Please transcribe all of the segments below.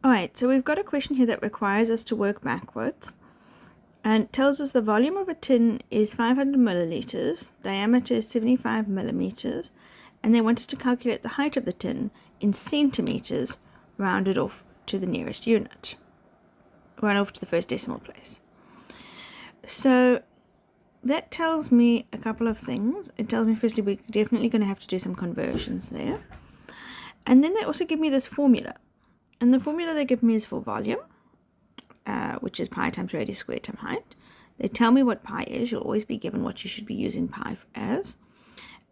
Alright, so we've got a question here that requires us to work backwards and tells us the volume of a tin is 500 milliliters, diameter is 75 millimeters, and they want us to calculate the height of the tin in centimeters rounded off to the nearest unit, rounded off to the first decimal place. So that tells me a couple of things. It tells me firstly we're definitely going to have to do some conversions there. And then they also give me this formula. And the formula they give me is for volume, which is pi times radius squared times height. They tell me what pi is. You'll always be given what you should be using pi as.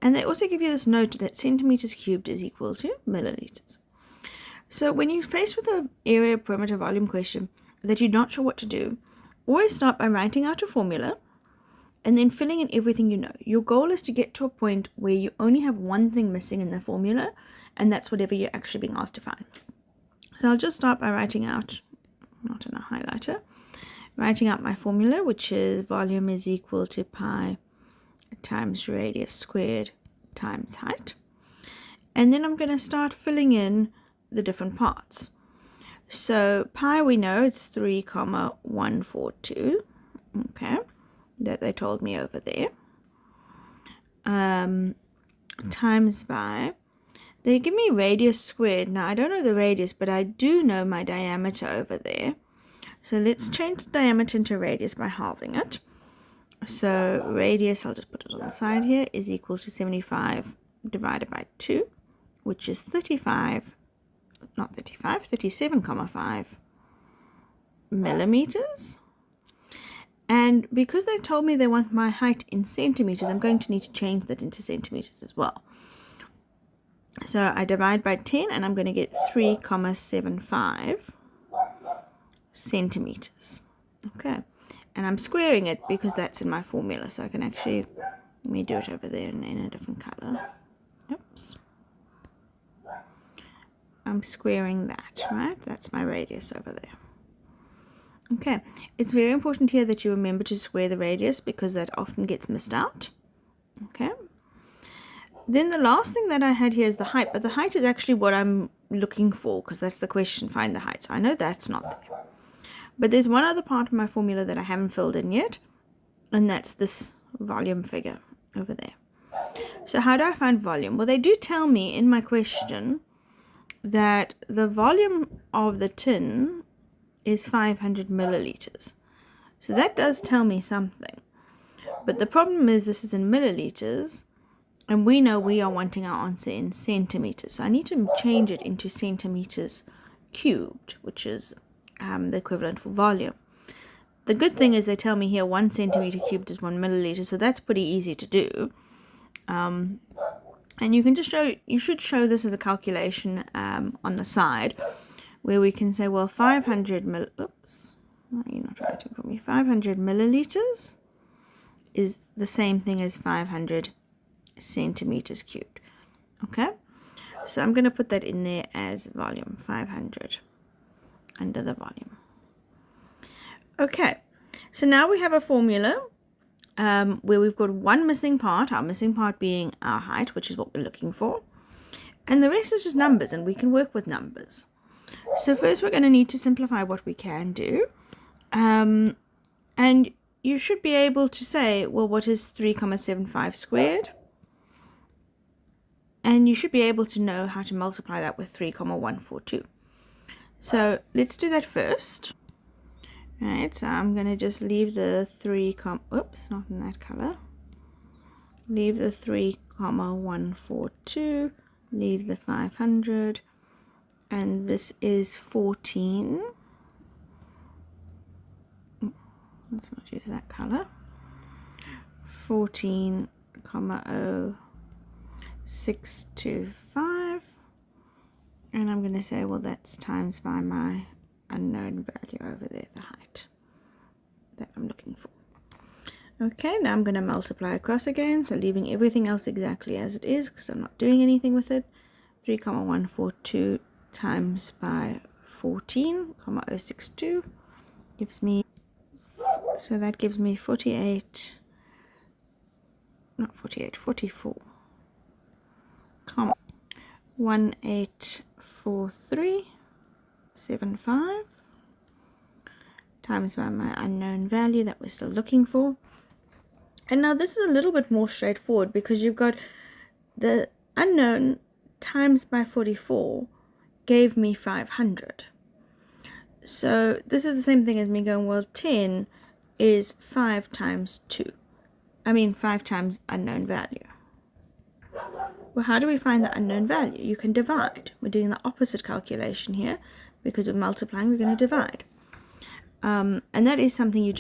And they also give you this note that centimeters cubed is equal to milliliters. So when you're faced with an area, perimeter, volume question that you're not sure what to do, always start by writing out a formula and then filling in everything you know. Your goal is to get to a point where you only have one thing missing in the formula, and that's whatever you're actually being asked to find. So I'll just start by writing out, not in a highlighter, writing out my formula, which is volume is equal to pi times radius squared times height. And then I'm going to start filling in the different parts. So pi, we know it's 3,142, okay, that they told me over there, times by, they give me radius squared. Now I don't know the radius, but I do know my diameter over there. So let's change the diameter into radius by halving it. So radius, I'll just put it on the side here, is equal to 75 divided by 2, which is 37,5 millimeters. And because they told me they want my height in centimeters, I'm going to need to change that into centimeters as well. So I divide by 10 and I'm going to get 3,75 centimeters. Okay. And I'm squaring it because that's in my formula. So I can actually, let me do it over there in a different color. Oops. I'm squaring that, right? That's my radius over there. Okay. It's very important here that you remember to square the radius because that often gets missed out. Okay. Then the last thing that I had here is the height, but the height is actually what I'm looking for because that's the question, find the height. So I know that's not there. But there's one other part of my formula that I haven't filled in yet, and that's this volume figure over there. So how do I find volume? Well, they do tell me in my question that the volume of the tin is 500 milliliters. So that does tell me something. But the problem is this is in milliliters, and we know we are wanting our answer in centimeters. So I need to change it into centimeters cubed, which is the equivalent for volume. The good thing is they tell me here 1 centimeter cubed is 1 milliliter, so that's pretty easy to do. And you can just you should show this as a calculation on the side, where we can say, well, 500 oops, no, you're not writing for me. 500 milliliters is the same thing as 500 centimeters cubed. Okay, so I'm going to put that in there as volume, 500 under the volume. Okay, so now we have a formula where we've got one missing part, our missing part being our height, which is what we're looking for, and the rest is just numbers, and we can work with numbers. So first we're going to need to simplify what we can do, and you should be able to say, well, what is 3,75 squared? And you should be able to know how to multiply that with 3,142. So let's do that first. Alright, so I'm going to just leave the oops, not in that color. Leave the 3,142, leave the 500, and this is 14. Let's not use that color. 14,0625. And I'm going to say, well, that's times by my unknown value over there, the height that I'm looking for. Okay, now I'm going to multiply across again, so leaving everything else exactly as it is because I'm not doing anything with it. 3,142 times by 14,062 gives me, so that gives me 44, 1843 4.75 times by my unknown value that we're still looking for. And now this is a little bit more straightforward because you've got the unknown times by 44 gave me 500. So this is the same thing as me going, well, 10 is 5 times 2. 5 times unknown value. Well, how do we find the unknown value? You can divide. We're doing the opposite calculation here because we're multiplying, we're going to divide. And that is something you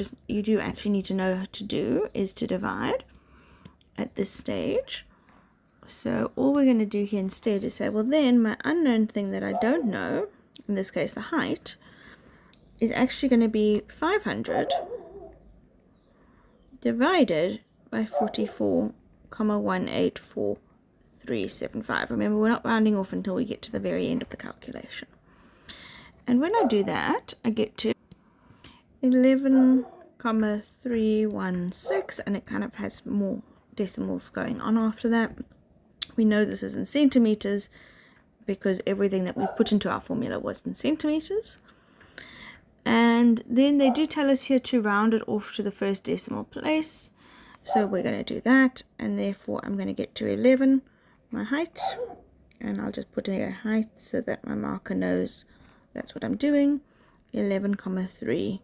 do actually need to know how to do, is to divide at this stage. So all we're going to do here instead is say, well, then my unknown thing that I don't know, in this case the height, is actually going to be 500 divided by 44,184,375. Remember, we're not rounding off until we get to the very end of the calculation. And when I do that, I get to 11,316, and it kind of has more decimals going on after that. We know this is in centimeters because everything that we put into our formula was in centimeters. And then they do tell us here to round it off to the first decimal place. So we're going to do that, and therefore I'm going to get to 11, my height, and I'll just put in a height so that my marker knows that's what I'm doing, 11,3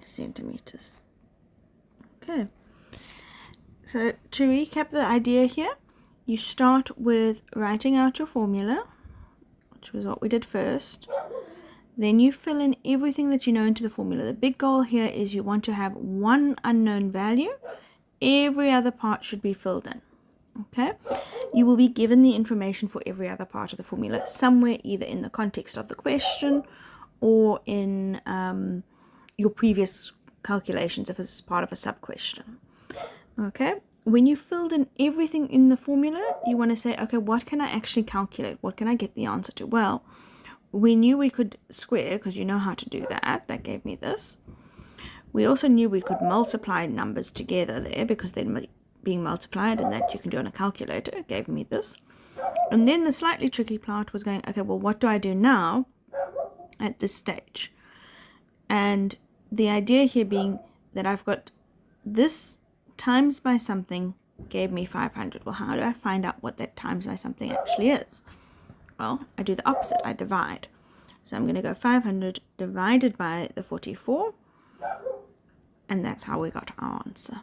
centimeters. Okay, so to recap the idea here, you start with writing out your formula, which was what we did first. Then you fill in everything that you know into the formula. The big goal here is you want to have one unknown value. Every other part should be filled in. Okay? You will be given the information for every other part of the formula somewhere, either in the context of the question or in your previous calculations if it's part of a sub-question. Okay? When you filled in everything in the formula, you want to say, okay, what can I actually calculate? What can I get the answer to? Well, we knew we could square because you know how to do that. That gave me this. We also knew we could multiply numbers together there because they're being multiplied, and that you can do on a calculator. It gave me this. And then the slightly tricky part was going, okay, well, what do I do now at this stage? And the idea here being that I've got this times by something gave me 500. Well, how do I find out what that times by something actually is? Well, I do the opposite. I divide. So I'm going to go 500 divided by the 44, and that's how we got our answer.